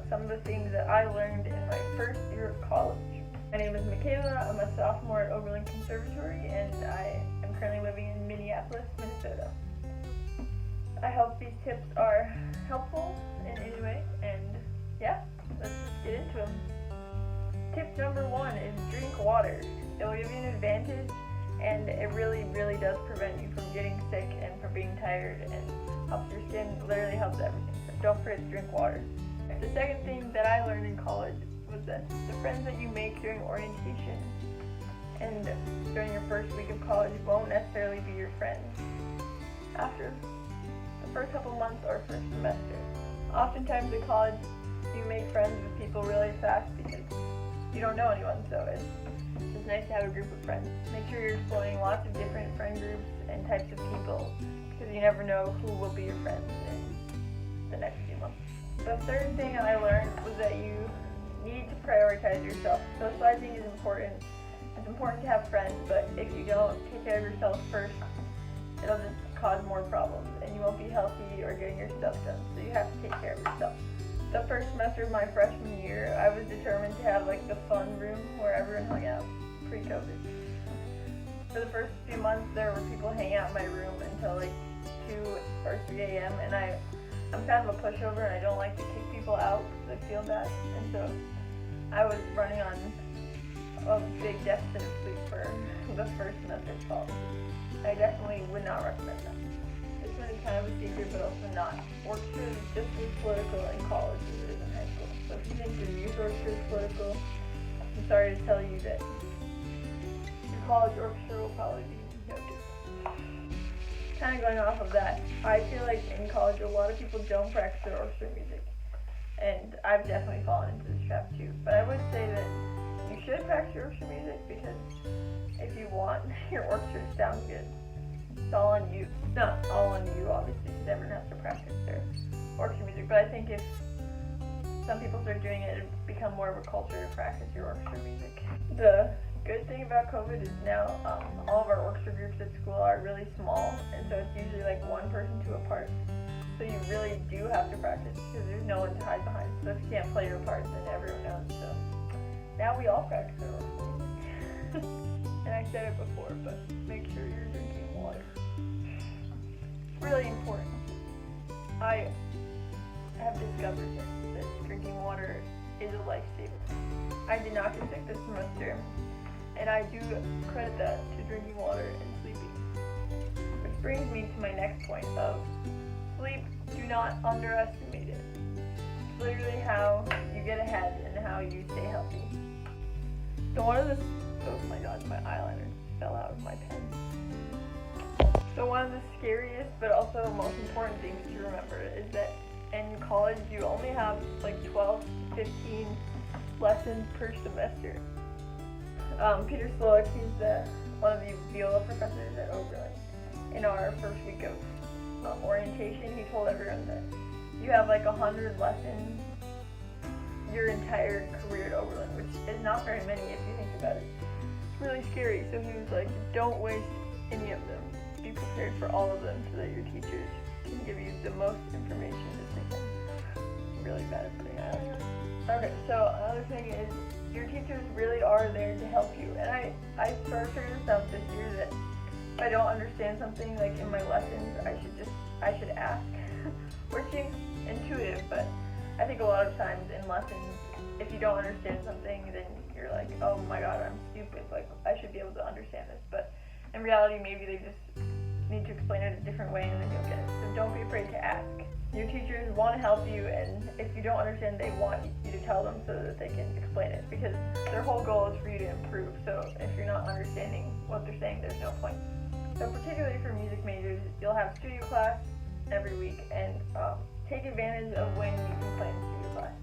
some of the things that I learned in my first year of college. My name is Michaela. I'm a sophomore at Oberlin Conservatory, and I am currently living in Minneapolis, Minnesota. I hope these tips are helpful in any way, and yeah, let's just get into them. Tip number 1 is drink water. It will give you an advantage, and it really does prevent you from getting sick and from being tired, and helps your skin, literally helps everything. So don't forget to drink water. The second thing that I learned in college was that the friends that you make during orientation and during your first week of college won't necessarily be your friends after the first couple months or first semester. Oftentimes in college, you make friends with people really fast because you don't know anyone, so it's just nice to have a group of friends. Make sure you're exploring lots of different friend groups and types of people, because you never know who will be your friends in the next few months. The third thing I learned was that you need to prioritize yourself. Socializing is important. It's important to have friends, but if you don't take care of yourself first, it'll just cause more problems, and you won't be healthy or getting your stuff done, so you have to take care of yourself. The first semester of my freshman year, I was determined to have like the fun room where everyone hung out pre-COVID. For the first few months, there were people hanging out in my room until like 2 or 3 a.m. and I'm kind of a pushover, and I don't like to kick people out because I feel bad, and so I was running on a big deficit of sleep for the first semester of college. I definitely would not recommend that. This one is kind of a secret, but also not. Orchestra is just as political in college as it is in high school. So if you think your youth orchestra is political, I'm sorry to tell you that your college orchestra will probably be no different. Kind of going off of that, I feel like in college a lot of people don't practice their orchestra music, and I've definitely fallen into this trap too. But I would say that you should practice your orchestra music, because if you want your orchestra to sound good, it's all on you. It's not all on you, obviously, because everyone has to practice their orchestra music, but I think if some people start doing it, it'd become more of a culture to practice your orchestra music. The good thing about COVID is now all of our orchestra groups at school are really small, and so it's usually like one person to a part. So you really do have to practice, because there's no one to hide behind. So if you can't play your part, then everyone knows. So now we all practice our orchestra music. And I said it before, but make sure you're drinking water. It's really important. I have discovered that drinking water is a lifesaver. I did not get sick this semester, and I do credit that to drinking water and sleeping. Which brings me to my next point of sleep. Do not underestimate it. It's literally how you get ahead and how you stay healthy. So oh my god, my eyeliner fell out of my pen. So one of the scariest but also most important things to remember is that in college you only have like 12 to 15 lessons per semester. Peter Slowick, he's one of the viola professors at Oberlin. In our first week of orientation, he told everyone that you have like 100 lessons your entire career at Oberlin, which is not very many if you think about it. It's really scary, so he was like, don't waste any of them. Be prepared for all of them so that your teachers can give you the most information that they can. I'm really bad at putting eyeliner. Okay, so another thing is your teachers really are there to help you, and I sort of figured this out this year that if I don't understand something like in my lessons, I should ask, which seems intuitive, but I think a lot of times in lessons, if you don't understand something, then you're like, oh my god, I'm stupid, like I should be able to understand this, but in reality maybe they just need to explain it a different way and then you'll get it. So don't be afraid to ask. Your teachers want to help you, and if you don't understand, they want you to tell them so that they can explain it, because their whole goal is for you to improve. So if you're not understanding what they're saying, there's no point. So particularly for music majors, you'll have studio class every week, and take advantage of when you can play in studio class.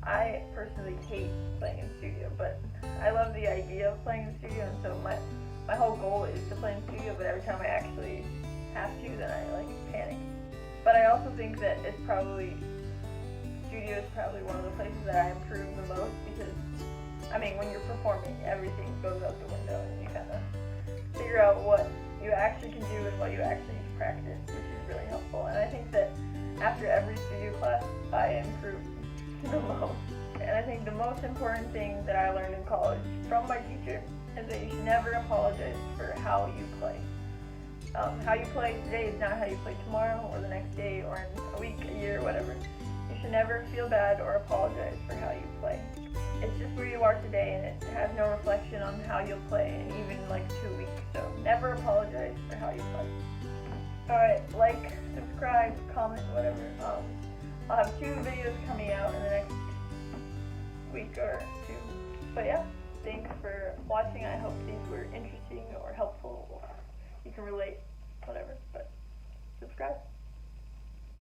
I personally hate playing in studio, but I love the idea of playing in studio, and so my whole goal is to play in studio, but every time I actually have to, then I like panic. But I also think that studio is probably one of the places that I improve the most, because, I mean, when you're performing, everything goes out the window, and you kind of figure out what you actually can do and what you actually need to practice, which is really helpful. And I think that after every studio class, I improve the most. most important thing that I learned in college from my teacher is that you should never apologize for how you play. How you play today is not how you play tomorrow or the next day or in a week, a year, whatever. You should never feel bad or apologize for how you play. It's just where you are today, and it has no reflection on how you'll play in even like 2 weeks. So never apologize for how you play. Alright, like, subscribe, comment, whatever. I'll have 2 videos coming out in the next week or 2. But yeah, thanks for watching. I hope these were interesting or helpful, or you can relate, whatever. But subscribe.